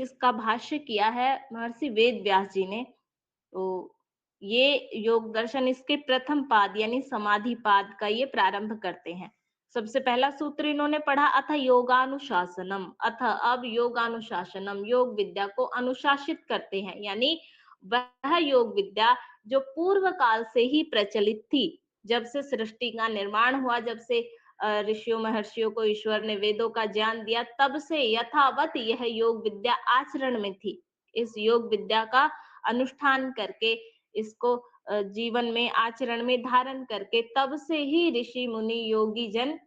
इसका भाष्य किया है महर्षि वेद व्यास जी ने। तो ये योग दर्शन इसके प्रथम पाद यानी समाधि पाद का ये प्रारंभ करते हैं। सबसे पहला सूत्र इन्होंने पढ़ा, अथ योगानुशासनम। अथ अब योगानुशासनम, योग विद्या को अनुशासित करते हैं, यानी वह योग विद्या जो पूर्व काल से ही प्रचलित थी। जब से सृष्टि का निर्माण हुआ, जब से ऋषियों महर्षियों को ईश्वर ने वेदों का ज्ञान दिया, तब से यथावत यह योग विद्या आचरण में थी। इस योग विद्या का अनुष्ठान करके, इसको जीवन में आचरण में धारण करके, तब से ही ऋषि मुनि योगी जन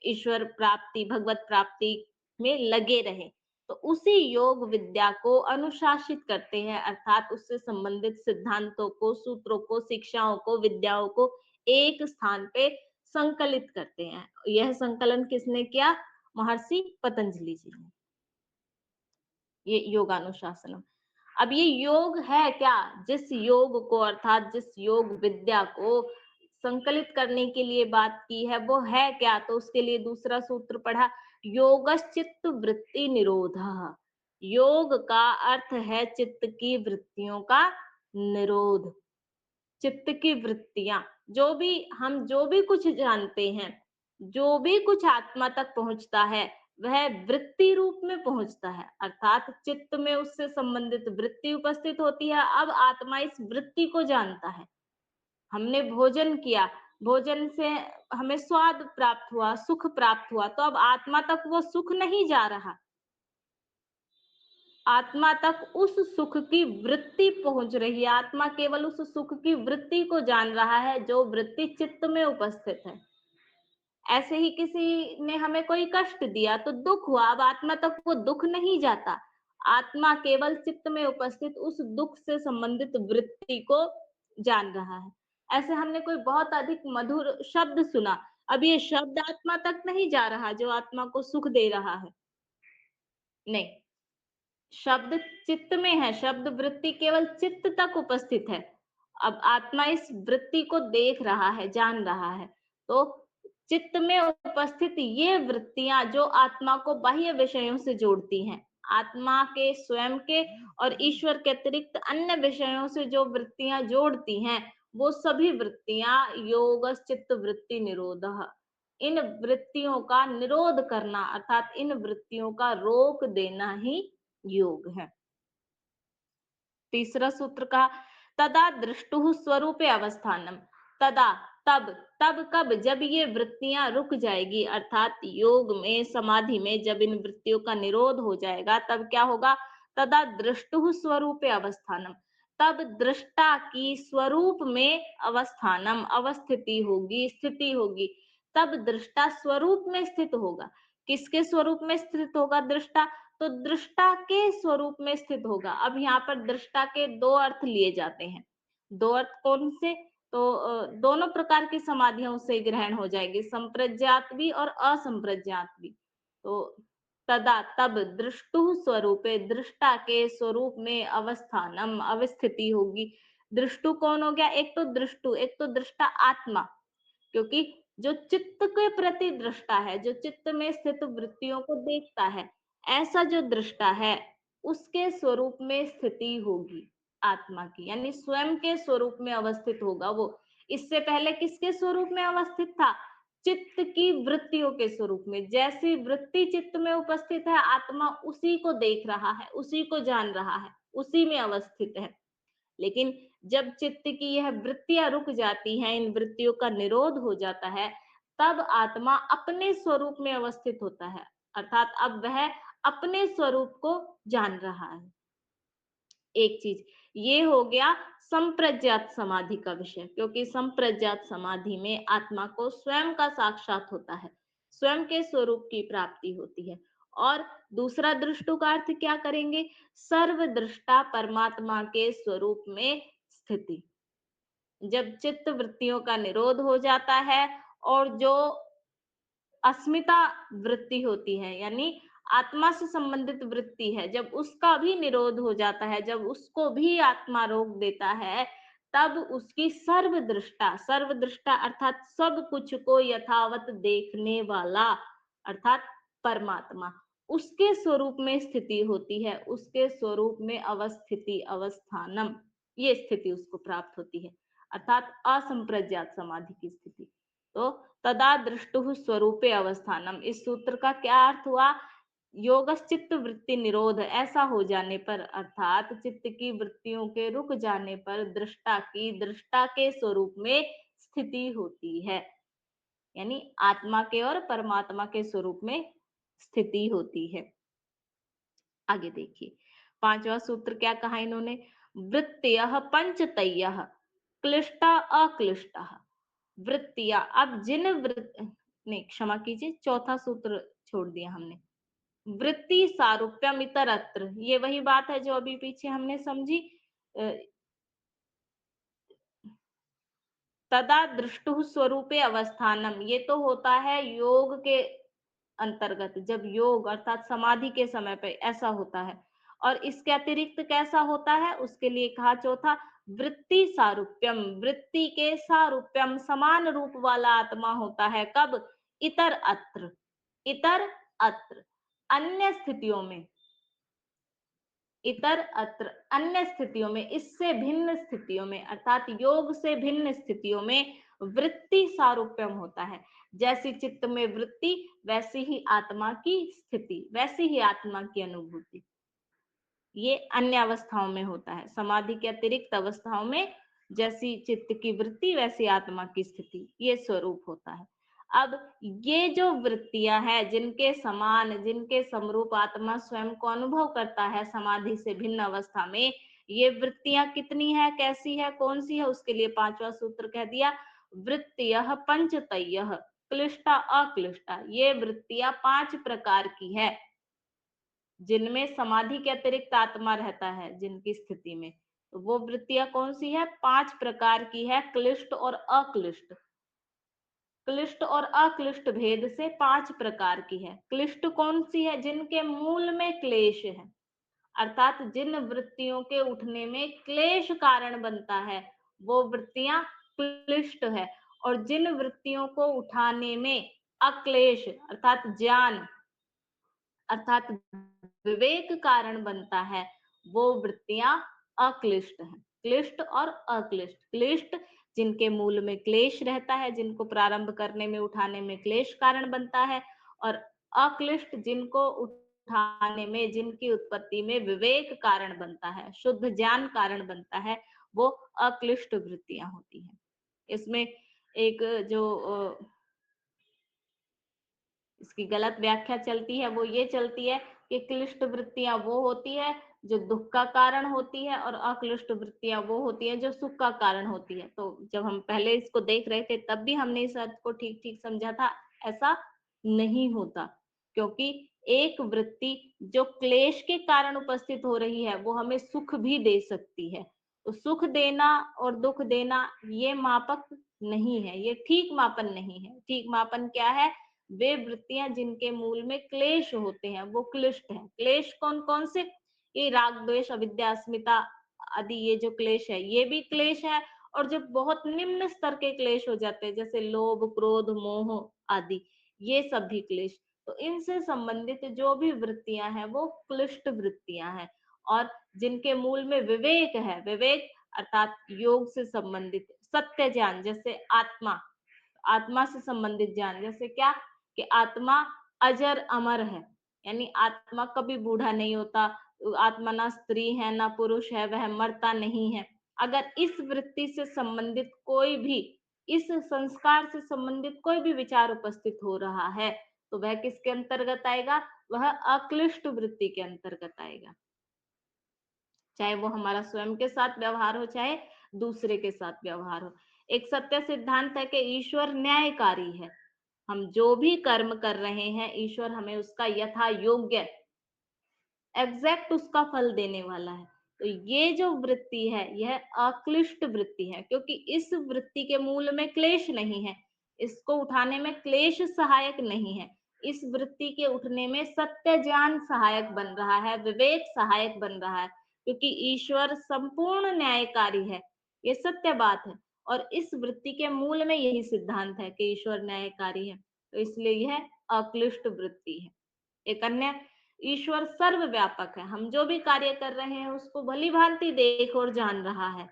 ईश्वर प्राप्ति भगवत प्राप्ति में लगे रहे। तो उसी योग विद्या को अनुशासित करते हैं, अर्थात उससे संबंधित सिद्धांतों को, सूत्रों को, शिक्षाओं को, विद्याओं को एक स्थान पे संकलित करते हैं। यह संकलन किसने किया? महर्षि पतंजलि जी ने। ये योगानुशासनम। अब ये योग है क्या? जिस योग को, अर्थात जिस योग विद्या को संकलित करने के लिए बात की है, वो है क्या? तो उसके लिए दूसरा सूत्र पढ़ा, योगश्चित्त वृत्ति निरोधः। योग का अर्थ है चित्त की वृत्तियों का निरोध। चित्त की वृत्तियां, जो भी कुछ जानते हैं, जो भी कुछ आत्मा तक पहुंचता है, वह वृत्ति रूप में पहुंचता है, अर्थात चित्त में उससे संबंधित वृत्ति उपस्थित होती है। अब आत्मा इस वृत्ति को जानता है। हमने भोजन किया, भोजन से हमें स्वाद प्राप्त हुआ, सुख प्राप्त हुआ, तो अब आत्मा तक वो सुख नहीं जा रहा, आत्मा तक उस सुख की वृत्ति पहुंच रही है। आत्मा केवल उस सुख की वृत्ति को जान रहा है जो वृत्ति चित्त में उपस्थित है। ऐसे ही किसी ने हमें कोई कष्ट दिया तो दुख हुआ, अब आत्मा तक वो दुख नहीं जाता, आत्मा केवल चित्त में उपस्थित उस दुख से संबंधित वृत्ति को जान रहा है। ऐसे हमने कोई बहुत अधिक मधुर शब्द सुना, अब ये शब्द आत्मा तक नहीं जा रहा जो आत्मा को सुख दे रहा है, नहीं, शब्द चित्त में है, शब्द वृत्ति केवल चित्त तक उपस्थित है। अब आत्मा इस वृत्ति को देख रहा है, जान रहा है। तो चित्त में उपस्थित ये वृत्तियां जो आत्मा को बाह्य विषयों से जोड़ती हैं, आत्मा के स्वयं के और ईश्वर के अतिरिक्त अन्य विषयों से जो वृत्तियां जोड़ती हैं, वो सभी वृत्तियां योग चित्त वृत्ति निरोधः, इन वृत्तियों का निरोध करना, अर्थात इन वृत्तियों का रोक देना ही योग है। तीसरा सूत्र का, तदा दृष्टुः स्वरूपे अवस्थानम। तदा, तब कब? जब ये वृत्तियां रुक जाएगी, अर्थात योग में, समाधि में जब इन वृत्तियों का निरोध हो जाएगा, तब क्या होगा? तदा दृष्टुः स्वरूपे अवस्थानम, तब दृष्टा की स्वरूप में अवस्थानम, अवस्थिति होगी, स्थिति होगी। तब दृष्टा स्वरूप में स्थित होगा। किसके स्वरूप में स्थित होगा दृष्टा? तो दृष्टा के स्वरूप में स्थित होगा। अब यहाँ पर दृष्टा के दो अर्थ लिए जाते हैं। दो अर्थ कौन से? तो दोनों प्रकार की समाधियों से ग्रहण हो जाएगी, संप्रज्ञात भी और असंप्रज्ञात भी। तो तदा, तब दृष्टु स्वरूपे, दृष्टा के स्वरूप में अवस्थानम, अवस्थिति होगी। दृष्टु कौन हो गया? एक तो दृष्टु, एक तो दृष्टा आत्मा, क्योंकि जो चित्त के प्रति दृष्टा है, जो चित्त में स्थित वृत्तियों को देखता है, ऐसा जो दृष्टा है, उसके स्वरूप में स्थिति होगी आत्मा की, यानी स्वयं के स्वरूप में अवस्थित होगा वो। इससे पहले किसके स्वरूप में अवस्थित था? चित्त की वृत्तियों के स्वरूप में। जैसी वृत्ति चित्त में उपस्थित है, आत्मा उसी को देख रहा है, उसी को जान रहा है, उसी में अवस्थित है। लेकिन जब चित्त की यह वृत्तियां रुक जाती हैं, इन वृत्तियों का निरोध हो जाता है, तब आत्मा अपने स्वरूप में अवस्थित होता है, अर्थात अब वह अपने स्वरूप को जान रहा है। एक चीज ये हो गया संप्रज्ञात समाधि का विषय, क्योंकि संप्रज्ञात समाधि में आत्मा को स्वयं का साक्षात होता है, स्वयं के स्वरूप की प्राप्ति होती है। और दूसरा दृष्टु का अर्थ क्या करेंगे? सर्वदृष्टा परमात्मा के स्वरूप में स्थिति। जब चित्त वृत्तियों का निरोध हो जाता है और जो अस्मिता वृत्ति होती है, यानी आत्मा से संबंधित वृत्ति है, जब उसका भी निरोध हो जाता है, जब उसको भी आत्मा रोक देता है, तब उसकी सर्वदृष्टा, सर्वदृष्टा अर्थात सब कुछ को यथावत देखने वाला, अर्थात परमात्मा, उसके स्वरूप में स्थिति होती है, उसके स्वरूप में अवस्थिति, अवस्थानम, ये स्थिति उसको प्राप्त होती है, अर्थात असंप्रज्ञात समाधि की स्थिति। तो तदा दृष्टुः स्वरूपे अवस्थानम, इस सूत्र का क्या अर्थ हुआ? योगश्चित्त वृत्ति निरोध, ऐसा हो जाने पर अर्थात चित्त की वृत्तियों के रुक जाने पर दृष्टा की दृष्टा के स्वरूप में स्थिति होती है, यानी आत्मा के और परमात्मा के स्वरूप में स्थिति होती है। आगे देखिए, पांचवा सूत्र क्या कहा इन्होंने? वृत्तयः पंचतयः क्लिष्टा अक्लिष्टा। वृत्तियां, अब जिन नहीं क्षमा कीजिए, चौथा सूत्र छोड़ दिया हमने। वृत्ति सारूप्यम इतरत्र, ये वही बात है जो अभी पीछे हमने समझी। अ, तदा दृष्टुः स्वरूपे अवस्थानम, ये तो होता है योग के अंतर्गत, जब योग अर्थात समाधि के समय पे ऐसा होता है। और इसके अतिरिक्त कैसा होता है, उसके लिए कहा चौथा, वृत्ति सारूप्यम, वृत्ति के सारूप्यम, समान रूप वाला आत्मा होता है। कब? इतर अत्र, इतर अत्र, अन्य स्थितियों में, इतर अत्र, अन्य स्थितियों में, इससे भिन्न स्थितियों में, अर्थात योग से भिन्न स्थितियों में वृत्ति सारूप्यम होता है। जैसी चित्त में वृत्ति, वैसी ही आत्मा की स्थिति, वैसी ही आत्मा की अनुभूति। ये अन्य अवस्थाओं में होता है, समाधि के अतिरिक्त अवस्थाओं में जैसी चित्त की वृत्ति वैसी आत्मा की स्थिति, ये स्वरूप होता है। अब ये जो वृत्तियां हैं, जिनके समान, जिनके समरूप आत्मा स्वयं को अनुभव करता है समाधि से भिन्न अवस्था में, ये वृत्तियां कितनी है, कैसी है, कौन सी है, उसके लिए पांचवा सूत्र कह दिया, वृत्तियः पंचतयः क्लिष्टा अक्लिष्टा। ये वृत्तियां 5 प्रकार की है, जिनमें समाधि के अतिरिक्त आत्मा रहता है, जिनकी स्थिति में, तो वो वृत्तियां कौन सी है? 5 प्रकार की है, क्लिष्ट और अक्लिष्ट। क्लिष्ट और अक्लिष्ट भेद से 5 प्रकार की है। क्लिष्ट कौन सी है? जिनके मूल में क्लेश है, अर्थात जिन वृत्तियों के उठने में क्लेश कारण बनता है, वो वृत्तियां क्लिष्ट है। और जिन वृत्तियों को उठाने में अक्लेश अर्थात ज्ञान, अर्थात विवेक कारण बनता है, वो वृत्तियां अक्लिष्ट हैं। क्लिष्ट और अक्लिष्ट। क्लिष्ट जिनके मूल में क्लेश रहता है, जिनको प्रारंभ करने में, उठाने में क्लेश कारण बनता है, और अक्लिष्ट जिनको उठाने में, जिनकी उत्पत्ति में विवेक कारण बनता है, शुद्ध ज्ञान कारण बनता है, वो अक्लिष्ट वृत्तियां होती हैं। इसमें एक जो इसकी गलत व्याख्या चलती है, वो ये चलती है कि क्लिष्ट वृत्तियां वो होती है जो दुख का कारण होती है, और अक्लिष्ट वृत्तियां वो होती है जो सुख का कारण होती है। तो जब हम पहले इसको देख रहे थे, तब भी हमने इस अर्थ को ठीक ठीक समझा था। ऐसा नहीं होता, क्योंकि एक वृत्ति जो क्लेश के कारण उपस्थित हो रही है, वो हमें सुख भी दे सकती है। तो सुख देना और दुख देना ये मापक नहीं है, ये ठीक मापन नहीं है। ठीक मापन क्या है? वे वृत्तियां जिनके मूल में क्लेश होते हैं, वो क्लिष्ट हैं। क्लेश कौन कौन से? ये राग द्वेष अविद्या अस्मिता आदि, ये जो क्लेश है, ये भी क्लेश है। और जब बहुत निम्न स्तर के क्लेश हो जाते हैं, जैसे लोभ क्रोध मोह आदि, ये सब भी क्लेश। तो इनसे संबंधित जो भी वृत्तियां हैं, वो क्लिष्ट वृत्तियां हैं। और जिनके मूल में विवेक है, विवेक अर्थात योग से संबंधित सत्य ज्ञान, जैसे आत्मा, आत्मा से संबंधित ज्ञान, जैसे क्या कि आत्मा अजर अमर है, यानी आत्मा कभी बूढ़ा नहीं होता। आत्मा ना स्त्री है ना पुरुष है, वह मरता नहीं है। अगर इस वृत्ति से संबंधित कोई भी, इस संस्कार से संबंधित कोई भी विचार उपस्थित हो रहा है, तो वह किसके अंतर्गत आएगा? वह अक्लिष्ट वृत्ति के अंतर्गत आएगा। चाहे वो हमारा स्वयं के साथ व्यवहार हो, चाहे दूसरे के साथ व्यवहार हो। एक सत्य सिद्धांत है कि ईश्वर न्यायकारी है। हम जो भी कर्म कर रहे हैं, ईश्वर हमें उसका यथा योग्य, एग्जैक्ट उसका फल देने वाला है। तो ये जो वृत्ति है, यह अक्लिष्ट वृत्ति है, क्योंकि इस वृत्ति के मूल में क्लेश नहीं है, इसको उठाने में क्लेश सहायक नहीं है। इस वृत्ति के उठने में सत्य ज्ञान सहायक बन रहा है, विवेक सहायक बन रहा है, क्योंकि ईश्वर संपूर्ण न्यायकारी है। ये सत्य बात है। और इस वृत्ति के मूल में यही सिद्धांत है कि ईश्वर न्यायकारी है, तो इसलिए यह अक्लिष्ट वृत्ति है। एक अन्य ईश्वर सर्वव्यापक है, हम जो भी कार्य कर रहे हैं उसको भली भांति देख और जान रहा है।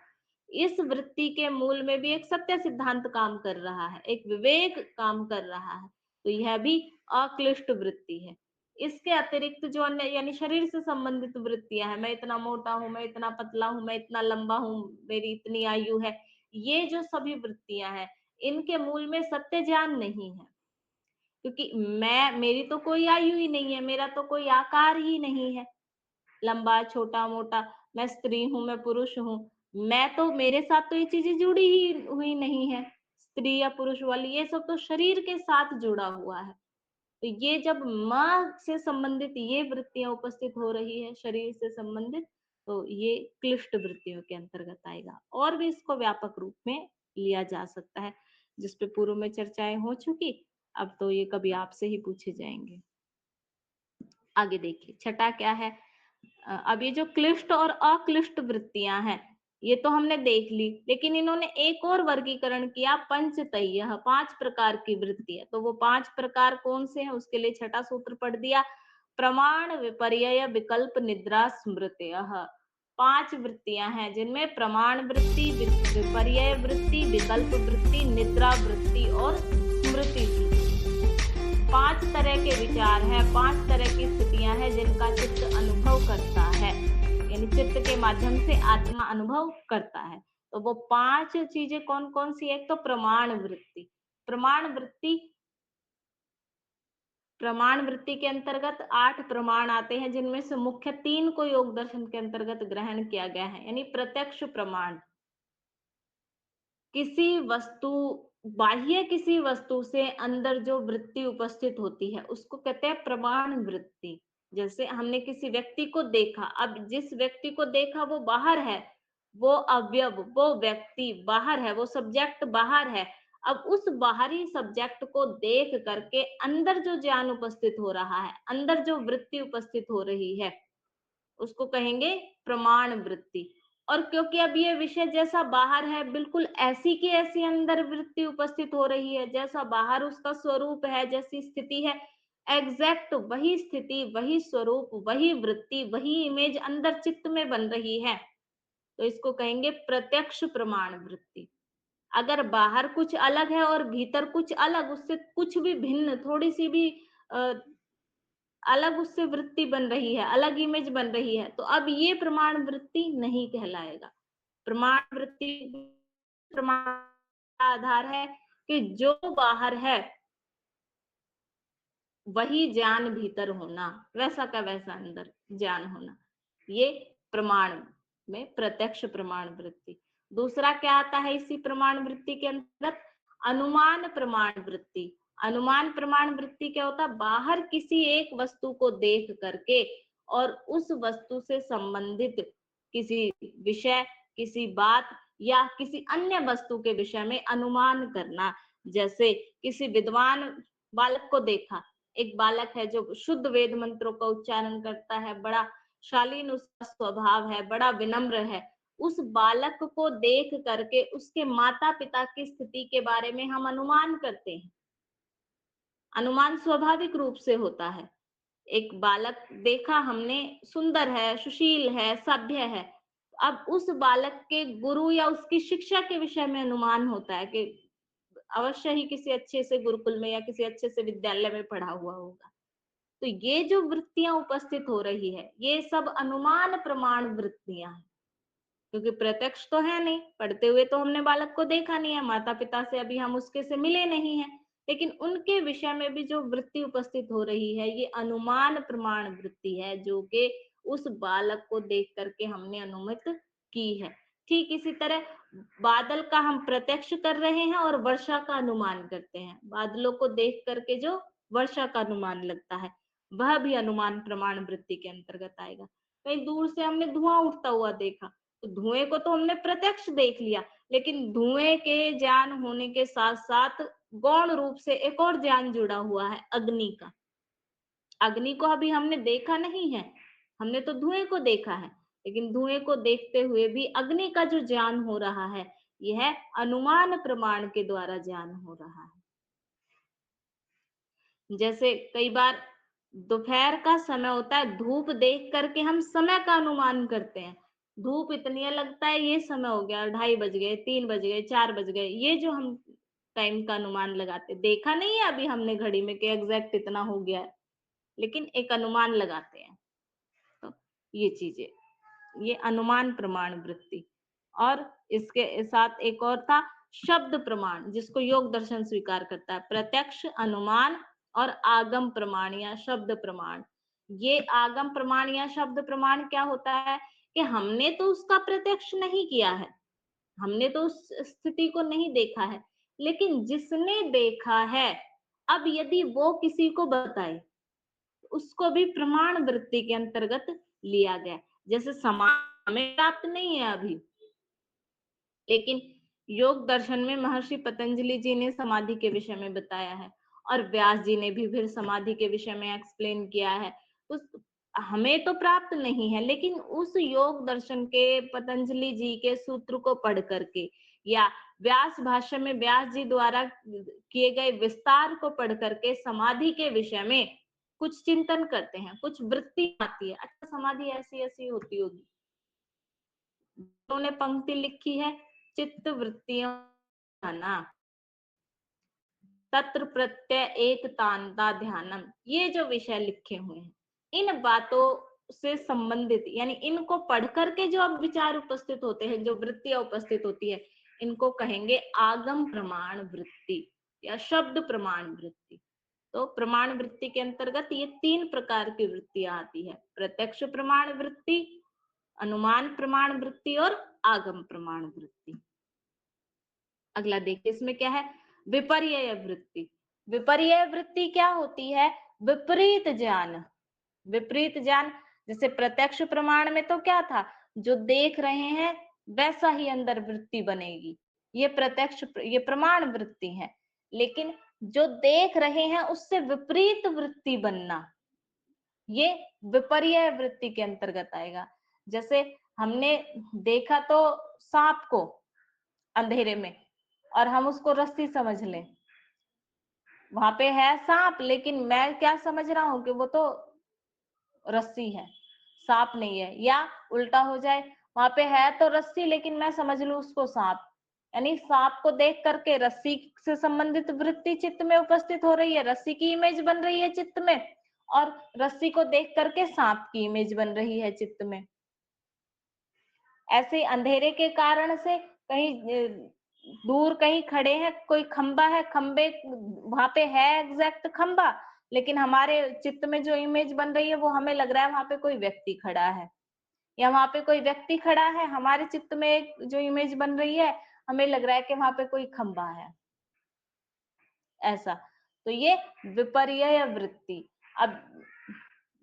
इस वृत्ति के मूल में भी एक सत्य सिद्धांत काम कर रहा है, एक विवेक काम कर रहा है, तो यह भी अक्लिष्ट वृत्ति है। इसके अतिरिक्त जो अन्य यानी शरीर से संबंधित वृत्तियां हैं, मैं इतना मोटा हूं, मैं इतना पतला हूं, मैं इतना लंबा हूं, मेरी इतनी आयु है, ये जो सभी वृत्तियां हैं, इनके मूल में सत्य ज्ञान नहीं है। क्योंकि मेरी तो कोई आयु ही नहीं है, मेरा तो कोई आकार ही नहीं है, लंबा छोटा मोटा, मैं स्त्री हूँ, मैं पुरुष हूँ, मैं तो मेरे साथ तो ये चीजें जुड़ी ही हुई नहीं है। स्त्री या पुरुष वाली ये सब तो शरीर के साथ जुड़ा हुआ है। तो ये जब माँ से संबंधित ये वृत्तियां उपस्थित हो रही है, शरीर से संबंधित, तो ये क्लिष्ट वृत्तियों के अंतर्गत आएगा। और भी इसको व्यापक रूप में लिया जा सकता है, जिस पे पूर्व में चर्चाएं हो चुकी। अब तो ये कभी आपसे ही पूछे जाएंगे। आगे देखिए छठा क्या है। अब ये जो क्लिष्ट और अक्लिष्ट वृत्तियां हैं, ये तो हमने देख ली, लेकिन इन्होंने एक और वर्गीकरण किया, पंचतय्य, 5 प्रकार की वृत्ति है। तो वो 5 प्रकार कौन से हैं, उसके लिए छठा सूत्र पढ़ दिया, प्रमाण विपर्यय विकल्प निद्रा स्मृतयः। 5 वृत्तियां हैं जिनमें प्रमाण वृत्ति, विपर्यय वृत्ति, विकल्प वृत्ति, निद्रा वृत्ति और स्मृति वृत्ति। 5 तरह के विचार हैं, 5 तरह की स्थितियां हैं जिनका चित्त अनुभव करता है, यानी चित्त के माध्यम से आत्मा अनुभव करता है। तो वो 5 चीजें कौन कौन सी? एक तो प्रमाण वृत्ति। प्रमाण वृत्ति प्रमाण वृत्ति के अंतर्गत 8 प्रमाण आते हैं, जिनमें से मुख्य 3 को योग दर्शन के अंतर्गत ग्रहण किया गया है, यानी प्रत्यक्ष प्रमाण। किसी वस्तु बाह्य किसी वस्तु से अंदर जो वृत्ति उपस्थित होती है उसको कहते हैं प्रमाण वृत्ति। जैसे हमने किसी व्यक्ति को देखा, अब जिस व्यक्ति को देखा वो बाहर है, वो अवयव, वो व्यक्ति बाहर है, वो सब्जेक्ट बाहर है। अब उस बाहरी सब्जेक्ट को देख करके अंदर जो ज्ञान उपस्थित हो रहा है, अंदर जो वृत्ति उपस्थित हो रही है, उसको कहेंगे प्रमाण वृत्ति। और क्योंकि अब ये विषय जैसा बाहर है, बिल्कुल ऐसी की ऐसी अंदर वृत्ति उपस्थित हो रही है, जैसा बाहर उसका स्वरूप है, जैसी स्थिति है, एग्जैक्ट वही स्थिति, वही स्वरूप, वही वृत्ति, वही इमेज अंदर चित्त में बन रही है, तो इसको कहेंगे प्रत्यक्ष प्रमाण वृत्ति। अगर बाहर कुछ अलग है और भीतर कुछ अलग, उससे कुछ भी भिन्न, थोड़ी सी भी अ, अलग उससे वृत्ति बन रही है, अलग इमेज बन रही है, तो अब ये प्रमाण वृत्ति नहीं कहलाएगा। प्रमाण वृत्ति प्रमाण का आधार है कि जो बाहर है वही ज्ञान भीतर होना, वैसा का वैसा अंदर ज्ञान होना, ये प्रमाण में प्रत्यक्ष प्रमाण वृत्ति। दूसरा क्या आता है इसी प्रमाण वृत्ति के अंतर्गत? अनुमान प्रमाण वृत्ति। अनुमान प्रमाण वृत्ति क्या होता है? बाहर किसी एक वस्तु को देख करके और उस वस्तु से संबंधित किसी विषय, किसी बात या किसी अन्य वस्तु के विषय में अनुमान करना। जैसे किसी विद्वान बालक को देखा, एक बालक है जो शुद्ध वेद मंत्रों का उच्चारण करता है, बड़ा शालीन उसका स्वभाव है, बड़ा विनम्र है, उस बालक को देख करके उसके माता पिता की स्थिति के बारे में हम अनुमान करते हैं। अनुमान स्वाभाविक रूप से होता है। एक बालक देखा हमने, सुंदर है, सुशील है, सभ्य है, अब उस बालक के गुरु या उसकी शिक्षा के विषय में अनुमान होता है कि अवश्य ही किसी अच्छे से गुरुकुल में या किसी अच्छे से विद्यालय में पढ़ा हुआ होगा। तो ये जो वृत्तियां उपस्थित हो रही है, ये सब अनुमान प्रमाण वृत्तियां हैं, क्योंकि प्रत्यक्ष तो है नहीं, पढ़ते हुए तो हमने बालक को देखा नहीं है, माता पिता से अभी हम उसके से मिले नहीं है, लेकिन उनके विषय में भी जो वृत्ति उपस्थित हो रही है, ये अनुमान प्रमाण वृत्ति है, जो कि उस बालक को देख करके हमने अनुमित की है। ठीक इसी तरह बादल का हम प्रत्यक्ष कर रहे हैं और वर्षा का अनुमान करते हैं। बादलों को देख करके जो वर्षा का अनुमान लगता है, वह भी अनुमान प्रमाण वृत्ति के अंतर्गत आएगा। कहीं दूर से हमने धुआं उठता हुआ देखा, तो धुएं को तो हमने प्रत्यक्ष देख लिया, लेकिन धुएं के ज्ञान होने के साथ साथ गौण रूप से एक और ज्ञान जुड़ा हुआ है, अग्नि का। अग्नि को अभी हमने देखा नहीं है, हमने तो धुएं को देखा है, लेकिन धुएं को देखते हुए भी अग्नि का जो ज्ञान हो रहा है, यह अनुमान प्रमाण के द्वारा ज्ञान हो रहा है। जैसे कई बार दोपहर का समय होता है, धूप देख करके हम समय का अनुमान करते हैं। धूप इतनी है, लगता है ये समय हो गया, 2:30 बज गए, 3 बज गए, 4 बज गए, ये जो हम टाइम का अनुमान लगाते हैं। देखा नहीं है अभी हमने घड़ी में कि एग्ज़ैक्ट इतना हो गया है, लेकिन एक अनुमान लगाते हैं। तो ये चीज़ें, ये अनुमान प्रमाण वृत्ति। और इसके साथ एक और था शब्द प्रमाण, जिसको योग दर्शन स्वीकार करता है। प्रत्यक्ष, अनुमान और आगम प्रमाण या शब्द प्रमाण। ये आगम प्रमाण या शब्द प्रमाण क्या होता है कि हमने तो उसका प्रत्यक्ष नहीं किया है, हमने तो उस स्थिति को नहीं देखा है, लेकिन जिसने देखा है, अब यदि वो किसी को बताए, उसको भी प्रमाण वृत्ति के अंतर्गत लिया गया। जैसे समाज में प्राप्त नहीं है अभी, लेकिन योग दर्शन में महर्षि पतंजलि जी ने समाधि के विषय में बताया है और व्यास जी ने भी फिर समाधि के विषय में एक्सप्लेन किया है। उस हमें तो प्राप्त नहीं है, लेकिन उस योग दर्शन के पतंजलि जी के सूत्र को पढ़ करके या व्यास भाष्य में व्यास जी द्वारा किए गए विस्तार को पढ़ करके समाधि के विषय में कुछ चिंतन करते हैं, कुछ वृत्ति आती है, अच्छा समाधि ऐसी ऐसी होती होगी। उन्होंने पंक्ति लिखी है, चित्त वृत्तियों का ना तत्र प्रत्यय एक तांता ध्यानम, ये जो विषय लिखे हुए हैं, इन बातों से संबंधित यानी इनको पढ़ करके जो अब विचार उपस्थित होते हैं, जो वृत्तियां उपस्थित होती है, इनको कहेंगे आगम प्रमाण वृत्ति या शब्द प्रमाण वृत्ति। तो प्रमाण वृत्ति के अंतर्गत ये 3 प्रकार की वृत्तियां आती है। प्रत्यक्ष प्रमाण वृत्ति, अनुमान प्रमाण वृत्ति और आगम प्रमाण वृत्ति। अगला देखिए इसमें क्या है, विपर्यय वृत्ति। विपर्यय वृत्ति क्या होती है? विपरीत ज्ञान। विपरीत ज्ञान, जैसे प्रत्यक्ष प्रमाण में तो क्या था, जो देख रहे हैं वैसा ही अंदर वृत्ति बनेगी, ये प्रत्यक्ष ये प्रमाण वृत्ति है। लेकिन जो देख रहे हैं उससे विपरीत वृत्ति बनना, ये विपर्यय वृत्ति के अंतर्गत आएगा। जैसे हमने देखा तो सांप को अंधेरे में, और हम उसको रस्सी समझ लें, वहां पे है सांप, लेकिन मैं क्या समझ रहा हूं कि वो तो रस्सी है, सांप नहीं है। या उल्टा हो जाए, वहां पे है तो रस्सी, लेकिन मैं समझ लूं उसको सांप, यानी सांप को देख करके रस्सी से संबंधित वृत्ति चित्त में उपस्थित हो रही है, रस्सी की इमेज बन रही है चित्त में, और रस्सी को देख करके सांप की इमेज बन रही है चित्त में। ऐसे अंधेरे के कारण से कहीं दूर कहीं खड़े हैं, कोई खंबा है, खंबे वहां पे है एग्जैक्ट खंबा, लेकिन हमारे चित्त में जो इमेज बन रही है वो हमें लग रहा है वहां पे कोई व्यक्ति खड़ा है, या वहां पे कोई व्यक्ति खड़ा है, हमारे चित्त में एक जो इमेज बन रही है हमें लग रहा है कि वहां पे कोई खंबा है, ऐसा। तो ये विपर्यय वृत्ति। अब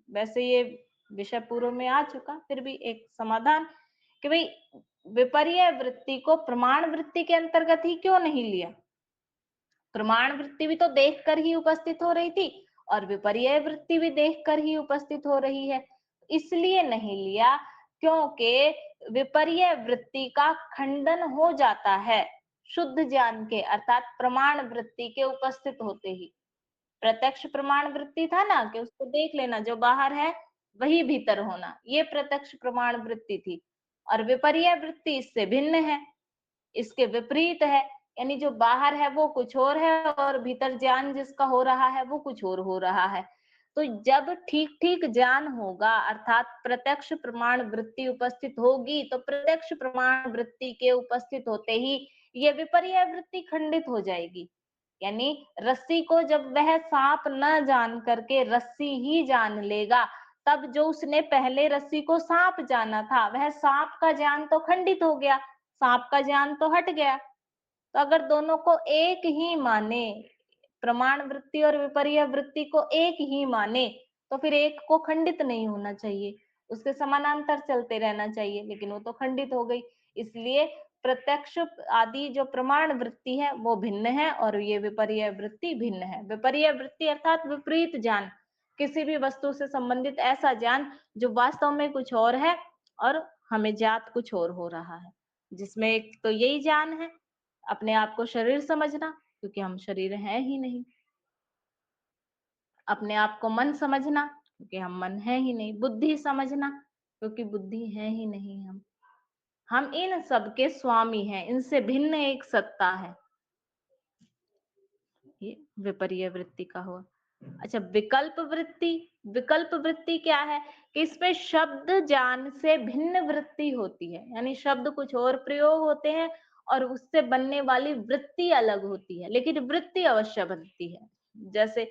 वैसे ये विषय पूर्व में आ चुका, फिर भी एक समाधान कि भाई विपर्यय वृत्ति को प्रमाण वृत्ति के अंतर्गत ही क्यों नहीं लिया? प्रमाण वृत्ति भी तो देखकर ही उपस्थित हो रही थी और विपर्यय वृत्ति भी देखकर ही उपस्थित हो रही है। इसलिए नहीं लिया क्योंकि विपर्यय वृत्ति का खंडन हो जाता है शुद्ध ज्ञान के अर्थात प्रमाण वृत्ति के उपस्थित होते ही। प्रत्यक्ष प्रमाण वृत्ति था ना कि उसको देख लेना, जो बाहर है वही भीतर होना, ये प्रत्यक्ष प्रमाण वृत्ति थी। और विपर्यय वृत्ति इससे भिन्न है, इसके विपरीत है, यानी जो बाहर है वो कुछ और है और भीतर ज्ञान जिसका हो रहा है वो कुछ और हो रहा है। तो जब ठीक ठीक ज्ञान होगा अर्थात प्रत्यक्ष प्रमाण वृत्ति उपस्थित होगी, तो प्रत्यक्ष प्रमाण वृत्ति के उपस्थित होते ही ये विपर्यय वृत्ति खंडित हो जाएगी। यानी रस्सी को जब वह सांप न जान करके रस्सी ही जान लेगा, तब जो उसने पहले रस्सी को सांप जाना था वह सांप का ज्ञान तो खंडित हो गया, सांप का ज्ञान तो हट गया। तो अगर दोनों को एक ही माने, प्रमाण वृत्ति और विपर्यय वृत्ति को एक ही माने, तो फिर एक को खंडित नहीं होना चाहिए, उसके समानांतर चलते रहना चाहिए, लेकिन वो तो खंडित हो गई। इसलिए प्रत्यक्ष आदि जो प्रमाण वृत्ति है वो भिन्न है और ये विपर्यय वृत्ति भिन्न है। विपर्यय वृत्ति अर्थात विपरीत ज्ञान, किसी भी वस्तु से संबंधित ऐसा ज्ञान जो वास्तव में कुछ और है और हमें ज्ञात कुछ और हो रहा है, जिसमें एक तो यही ज्ञान है अपने आप को शरीर समझना, क्योंकि हम शरीर हैं ही नहीं। अपने आप को मन समझना, क्योंकि हम मन है ही नहीं, बुद्धि समझना, क्योंकि बुद्धि है ही नहीं हम। हम इन सब के स्वामी हैं, इनसे भिन्न एक सत्ता है। ये विपर्य वृत्ति का हुआ। अच्छा, विकल्प वृत्ति क्या है? कि इसमें शब्द ज्ञान से भिन्न वृत्ति होती है, यानी शब्द कुछ और प्रयोग होते हैं और उससे बनने वाली वृत्ति अलग होती है, लेकिन वृत्ति अवश्य बनती है। जैसे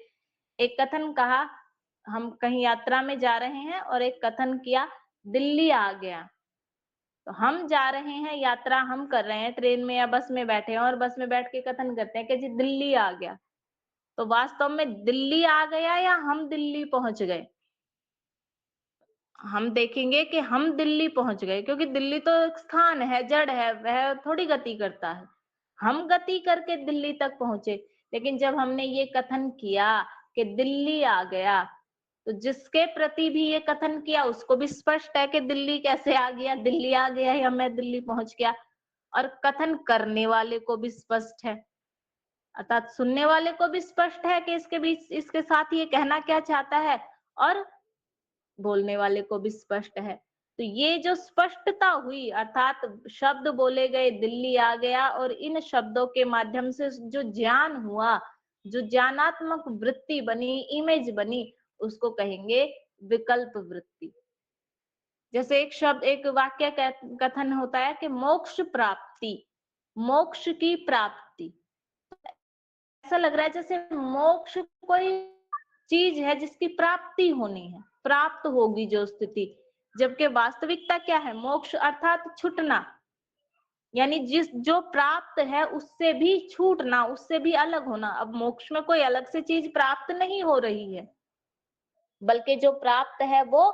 एक कथन कहा, हम कहीं यात्रा में जा रहे हैं और एक कथन किया, दिल्ली आ गया। तो हम जा रहे हैं, यात्रा हम कर रहे हैं, ट्रेन में या बस में बैठे हैं और बस में बैठ के कथन करते हैं कि जी दिल्ली आ गया। तो वास्तव में दिल्ली आ गया या हम दिल्ली पहुंच गए? हम देखेंगे कि हम दिल्ली पहुंच गए, क्योंकि दिल्ली तो एक स्थान है, जड़ है, वह थोड़ी गति करता है। हम गति करके दिल्ली तक पहुंचे। लेकिन जब हमने ये कथन किया कि दिल्ली आ गया, तो जिसके प्रति भी ये कथन किया उसको भी स्पष्ट है कि दिल्ली कैसे आ गया, दिल्ली आ गया या मैं दिल्ली पहुंच गया। और कथन करने वाले को भी स्पष्ट है, अर्थात सुनने वाले को भी स्पष्ट है कि इसके बीच इसके साथ ये कहना क्या चाहता है, और बोलने वाले को भी स्पष्ट है। तो ये जो स्पष्टता हुई, अर्थात शब्द बोले गए, दिल्ली आ गया, और इन शब्दों के माध्यम से जो ज्ञान हुआ, जो ज्ञानात्मक वृत्ति बनी, इमेज बनी, उसको कहेंगे विकल्प वृत्ति। जैसे एक शब्द, एक वाक्य कथन होता है कि मोक्ष प्राप्ति, मोक्ष की प्राप्ति। ऐसा लग रहा है जैसे मोक्ष कोई चीज है जिसकी प्राप्ति होनी है, प्राप्त होगी जो स्थिति, जबकि वास्तविकता क्या है? मोक्ष अर्थात छूटना, यानी जिस जो प्राप्त है उससे भी छूटना, उससे भी अलग होना। अब मोक्ष में कोई अलग से चीज प्राप्त नहीं हो रही है, बल्कि जो प्राप्त है वो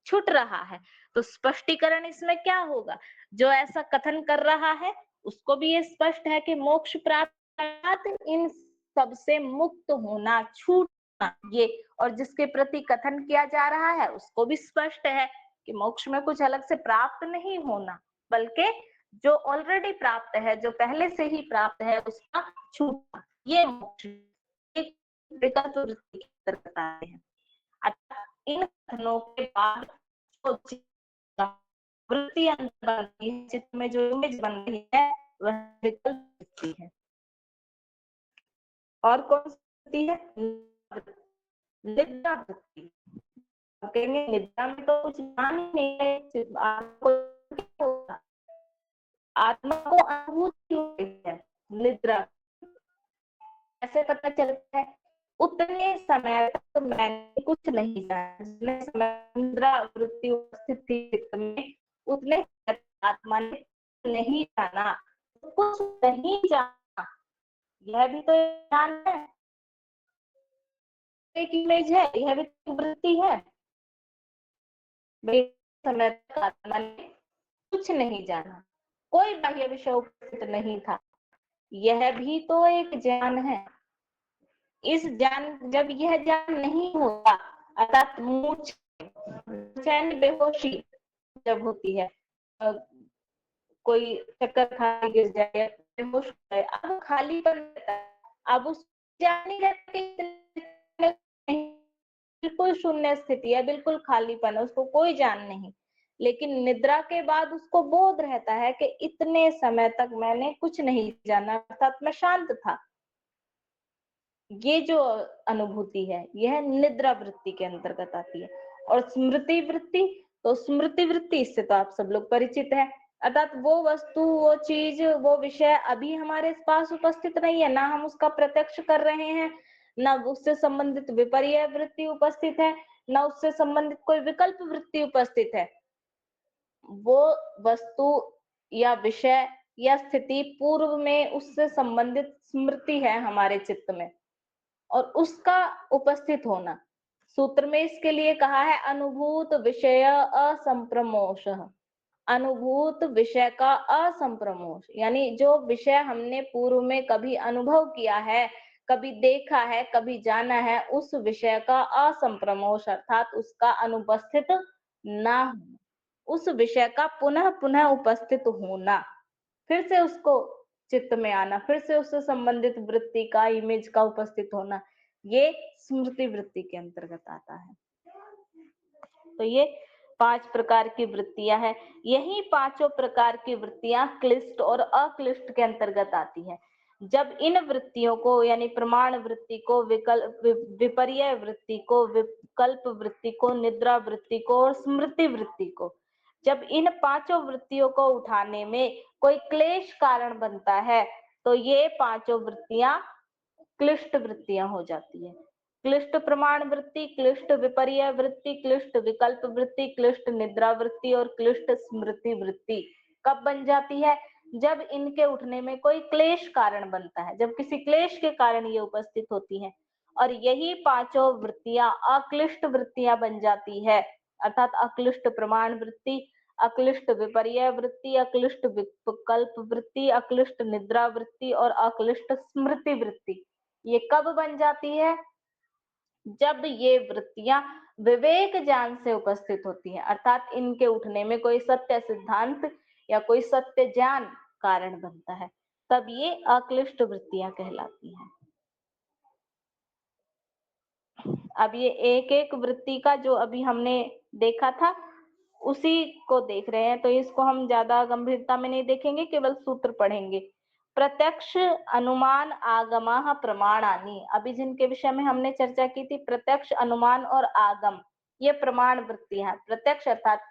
छूट रहा है। तो स्पष्टीकरण इसमें क्या होगा? जो ऐसा कथन कर रहा है उसको भी ये स्पष्ट है कि मोक्ष प्राप्त इन सबसे मुक्त होना, छूटना, ये। और जिसके प्रति कथन किया जा रहा है उसको भी स्पष्ट है कि मोक्ष में कुछ अलग से प्राप्त नहीं होना, बल्कि जो ऑलरेडी प्राप्त है, जो पहले से ही प्राप्त है, उसका छूटना, ये मोक्ष एक विकल्प वृत्ति के अंतर्गत आते हैं। अच्छा, इन कथनों के बाद जो वृत्ति अंदर बन रही है, चित्त में जो इमेज बन रही है, वह विकल्प वृत्ति है। और कौन सी है? निद्रा वृत्ति। आप कहेंगे निद्रा में तो कुछ ज्ञान ही नहीं है, सिर्फ आपको क्या होगा? आत्मा को अनुभूति होती है। निद्रा कैसे पता चलता है? उतने समय तक मैंने कुछ नहीं जाना, जितने समय निद्रा वृत्ति उपस्थित थी चित्त में, उतने आत्मा ने नहीं जाना, कुछ नहीं जाना। यह भी तो ज्ञान है, एक इमेज है, यह भी तो वृत्ति है। समय तक आत्मा ने कुछ नहीं जाना, कोई बाह्य विषय उपस्थित नहीं था, यह भी तो एक ज्ञान है। इस ज्ञान, जब यह ज्ञान नहीं होता, अर्थात चैन बेहोशी जब होती है, कोई चक्कर खा के गिर जाए, बेहोश हो जाए, अब खालीपन रहता है, अब उस ज्ञान नहीं रहता कि बिल्कुल शून्य स्थिति है, बिल्कुल खालीपन है, उसको कोई ज्ञान नहीं। लेकिन निद्रा के बाद उसको बोध रहता है कि इतने समय तक मैंने कुछ नहीं जाना, अर्थात मैं शांत था। ये जो अनुभूति है, यह निद्रा वृत्ति के अंतर्गत आती है। और स्मृति वृत्ति, तो स्मृति वृत्ति, इससे तो आप सब लोग परिचित हैं, अर्थात वो वस्तु, वो चीज, वो विषय अभी हमारे पास उपस्थित नहीं है, ना हम उसका प्रत्यक्ष कर रहे हैं, ना उससे संबंधित विपर्य वृत्ति उपस्थित है, ना उससे संबंधित कोई विकल्प वृत्ति उपस्थित है। वो वस्तु या विषय या स्थिति पूर्व में उससे संबंधित स्मृति है हमारे चित्त में, और उसका उपस्थित होना। सूत्र में इसके लिए कहा है अनुभूत विषय असंप्रमोष। अनुभूत विषय का असंप्रमोष, यानी जो विषय हमने पूर्व में कभी अनुभव किया है, कभी देखा है, कभी जाना है, उस विषय का असंप्रमोष, अर्थात उसका अनुपस्थित ना होना, उस विषय का पुनः पुनः उपस्थित होना, फिर से उसको चित्त में आना, फिर से उससे संबंधित वृत्ति का, इमेज का उपस्थित होना, ये स्मृति वृत्ति के अंतर्गत आता है। तो ये 5 प्रकार की वृत्तियां हैं। यही पांचों प्रकार की वृत्तियां क्लिष्ट और अक्लिष्ट के अंतर्गत आती हैं। जब इन वृत्तियों को यानी प्रमाण वृत्ति को, विपर्य वृत्ति को, विकल्प वृत्ति को, निद्रा वृत्ति को और स्मृति वृत्ति को, जब इन पांचों वृत्तियों को उठाने में कोई क्लेश कारण बनता है तो ये पांचों वृत्तियां क्लिष्ट वृत्तियां हो जाती है। क्लिष्ट प्रमाण वृत्ति, क्लिष्ट विपर्य वृत्ति, क्लिष्ट विकल्प वृत्ति, क्लिष्ट निद्रा वृत्ति और क्लिष्ट स्मृति वृत्ति कब बन जाती है? जब इनके उठने में कोई क्लेश कारण बनता है, जब किसी क्लेश के कारण ये उपस्थित होती हैं, और यही पांचों वृत्तियां अक्लिष्ट वृत्तियां बन जाती है, अर्थात अक्लिष्ट प्रमाण वृत्ति, अक्लिष्ट विपर्य वृत्ति, अक्लिष्ट विकल्प वृत्ति, अक्लिष्ट निद्रा वृत्ति और अक्लिष्ट स्मृति वृत्ति। ये कब बन जाती है? जब ये वृत्तियां विवेक ज्ञान से उपस्थित होती हैं, अर्थात इनके उठने में कोई सत्य सिद्धांत या कोई सत्य ज्ञान कारण बनता है, तब ये अक्लिष्ट वृत्तियां कहलाती हैं। अब ये एक एक वृत्ति का जो अभी हमने देखा था उसी को देख रहे हैं, तो इसको हम ज्यादा गंभीरता में नहीं देखेंगे, केवल सूत्र पढ़ेंगे। प्रत्यक्ष अनुमान आगमा प्रमाणानि, अभी जिनके विषय में हमने चर्चा की थी, प्रत्यक्ष अनुमान और आगम, ये प्रमाण वृत्ति है। प्रत्यक्ष अर्थात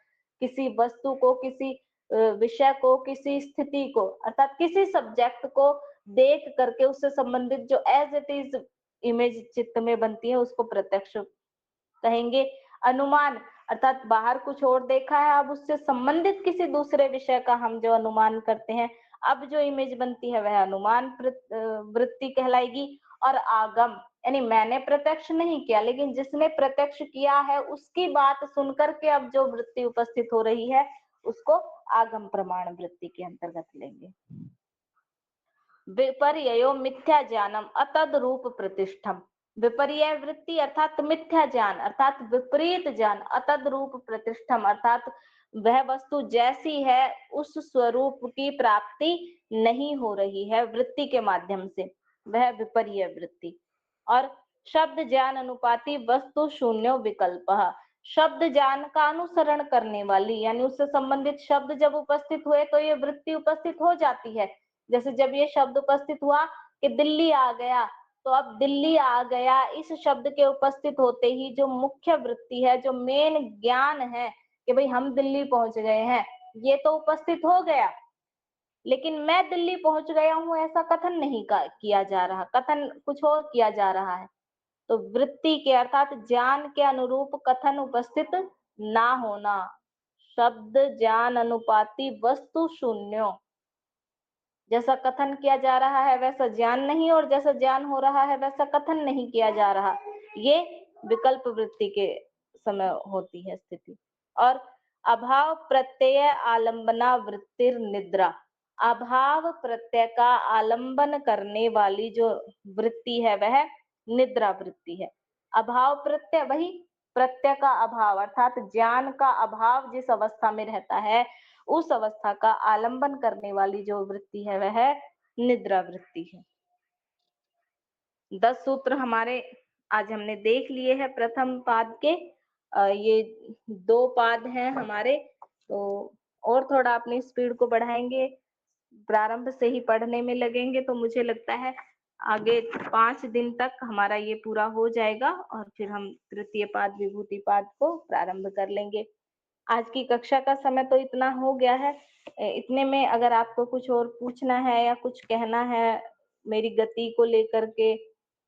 किसी वस्तु को, किसी विषय को, किसी स्थिति को, अर्थात किसी सब्जेक्ट को देख करके उससे संबंधित जो एज इट इज इमेज चित्त में बनती है उसको प्रत्यक्ष कहेंगे। अनुमान अर्थात बाहर कुछ और देखा है, अब उससे संबंधित किसी दूसरे विषय का हम जो अनुमान करते हैं, अब जो इमेज बनती है वह अनुमान वृत्ति कहलाएगी। और आगम यानी मैंने प्रत्यक्ष नहीं किया, लेकिन जिसने प्रत्यक्ष किया है उसकी बात सुनकर के अब जो वृत्ति उपस्थित हो रही है उसको आगम प्रमाण वृत्ति के अंतर्गत लेंगे। विपर्ययो मिथ्या ज्ञानम अतद रूप प्रतिष्ठम, विपर्य वृत्ति अर्थात मिथ्या ज्ञान अर्थात विपरीत ज्ञान, अतद रूप प्रतिष्ठम अर्थात वह वस्तु जैसी है उस स्वरूप की प्राप्ति नहीं हो रही है वृत्ति के माध्यम से, वह विपर्य वृत्ति। और शब्द ज्ञान अनुपाति वस्तु शून्य विकल्प, शब्द ज्ञान का अनुसरण करने वाली यानी उससे संबंधित शब्द जब उपस्थित हुए तो ये वृत्ति उपस्थित हो जाती है। जैसे जब ये शब्द उपस्थित हुआ कि दिल्ली आ गया, तो अब दिल्ली आ गया इस शब्द के उपस्थित होते ही जो मुख्य वृत्ति है, जो मेन ज्ञान है कि भाई हम दिल्ली पहुंच गए हैं, ये तो उपस्थित हो गया, लेकिन मैं दिल्ली पहुंच गया हूं ऐसा कथन नहीं किया जा रहा, कथन कुछ और किया जा रहा है। तो वृत्ति के अर्थात ज्ञान के अनुरूप कथन उपस्थित ना होना, शब्द ज्ञान अनुपाति वस्तु शून्य, जैसा कथन किया जा रहा है वैसा ज्ञान नहीं और जैसा ज्ञान हो रहा है वैसा कथन नहीं किया जा रहा, ये विकल्प वृत्ति के समय होती है स्थिति। और अभाव प्रत्यय आलंबना वृत्तिर निद्रा, अभाव प्रत्यय का आलंबन करने वाली जो वृत्ति है वह निद्रा वृत्ति है। अभाव प्रत्यय वही प्रत्यय का अभाव अर्थात ज्ञान का अभाव जिस अवस्था में रहता है उस अवस्था का आलंबन करने वाली जो वृत्ति है वह निद्रा वृत्ति है। 10 सूत्र हमारे आज हमने देख लिए हैं प्रथम पाद के। ये 2 पाद हैं हमारे, तो और थोड़ा अपनी स्पीड को बढ़ाएंगे, प्रारंभ से ही पढ़ने में लगेंगे तो मुझे लगता है आगे 5 दिन तक हमारा ये पूरा हो जाएगा और फिर हम तृतीय पाद विभूति पाद को प्रारंभ कर लेंगे। आज की कक्षा का समय तो इतना हो गया है, इतने में अगर आपको कुछ और पूछना है या कुछ कहना है मेरी गति को लेकर के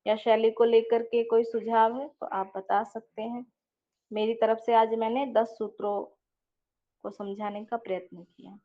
या शैली को लेकर के कोई सुझाव है तो आप बता सकते हैं। मेरी तरफ से आज मैंने 10 सूत्रों को समझाने का प्रयत्न किया।